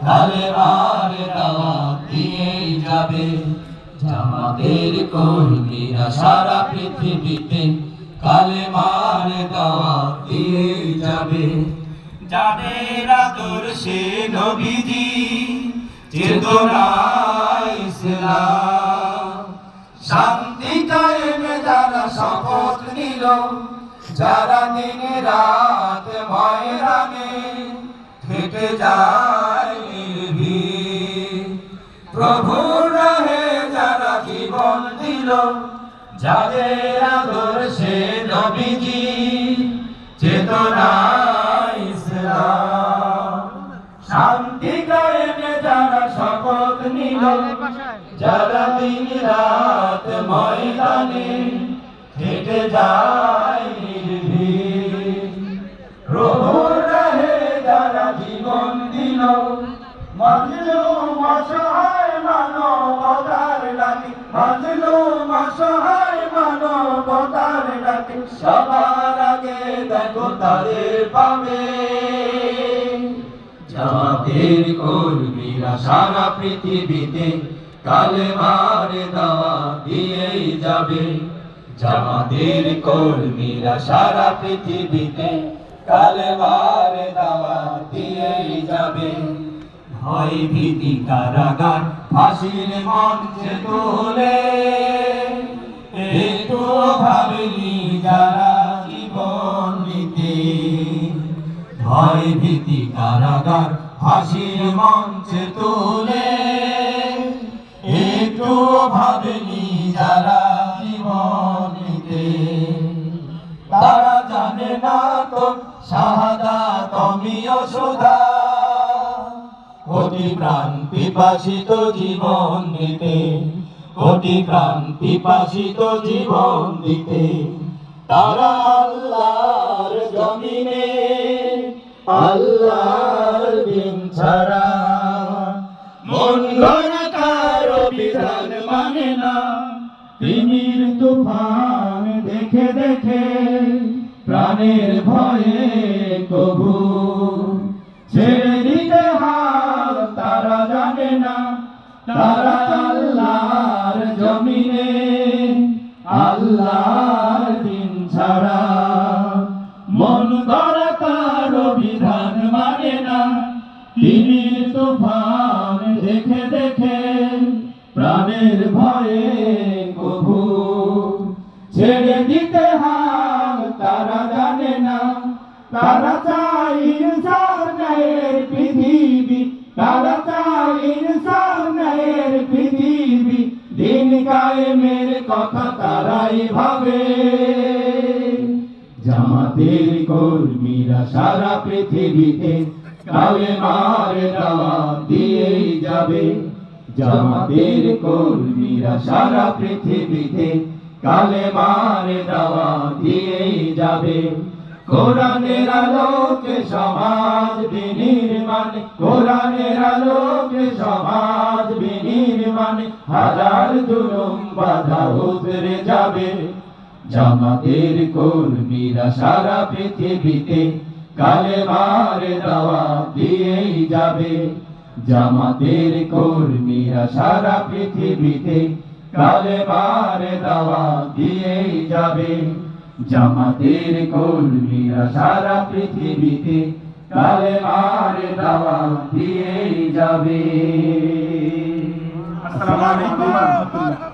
কালেমার দাওয়াত দিয়েই যাবে। জামাতের কর্মীরা সারা পৃথিবীতে কালেমার দাওয়াত দিয়েই যাবে। যাদের আদর্শে নবীজি চেতনা ইসলাম, শান্তি কায়েমে যারা শপথ নিল, যারা দিন রাত ময়দানে থেকে যায় নির্ভীক, প্রভুর রাহে যারা জীবন দিল, যাদের আদর্শে নবীজি চেতনা ইসলাম, শান্তি কায়েমে যারা শপথ নিল, যারা দিন রাত ময়দানে থেকে যায় নির্ভীক, প্রভুর রাহে যারা জীবন দিল, মাজলুম অসহায় মানবতার ডাকে, মাজলুম অসহায় মানবতার ডাকে, সবার আগে দেখো তাদের পাবে। জামাতের কর্মীরা সারা পৃথিবীতে কালেমার দাওয়াত দিয়েই যাবে। জামাতের কর্মীরা সারা পৃথিবীতে কালেমার দাওয়াত দিয়েই যাবে। ভয় ভীতি কারাগার ফাঁসির মঞ্চে তোলে, একটু ভাবেনি যারা জীবন দিতে। ভয় ভীতি কারাগার ফাঁসির মঞ্চে তোলে, একটু ভাবেনি যারা জীবন দিতে। তারা জানে না তো শাহাদাত অমিয় সুধা, কোটি প্রাণ পিপাসিত জীবন দিতে, কোটি প্রাণ পিপাসিত জীবন দিতে। তারা আল্লাহর জমিনে আল্লাহর দিন ছাড়া মন গড়া কারো বিধান মানে না। তিমির তুফান দেখে দেখে প্রাণের ভয়ে কবু ছেড়ে দিতে হাল তারা জানে না। তারা আল্লাহর জমিনে আল্লাহর দিন ছাড়া মন গড়া কারো বিধান মানে না। তিমির তুফান দেখে দেখে প্রাণের ভয়ে কবু ছেড়ে দিতে হাল তারা জানে না। তারা চায় ইনসানের পৃথিবী, তারা চায় ইনসানের পৃথিবী, দিন কায়েমের কথা তারাই ভাবে। জামাতের কর্মীরা সারা পৃথিবীতে কালেমার দাওয়াত দিয়েই যাবে। জামাতের কর্মীরা সারা পৃথিবীতে কালেমার দাওয়াত দিয়েই যাবে। কোরআনের আলোকে সমাজ বিনির্মাণে, কোরআনের আলোকে সমাজ বিনির্মাণে হাজার জুলুম বাধা উতরে যাবে। জামাতের কর্মীরা সারা পৃথিবীতে কালেমার দাওয়াত দিয়েই যাবে। জামাতের কর্মীরা সারা পৃথিবীতে কালেমার দাওয়াত দিয়েই যাবে। জামাতের কর্মীরা সারা পৃথিবীতে কালেমার দাওয়াত দিয়েই যাবে। আসসালামু আলাইকুম ওয়া রাহমাতুল্লাহ।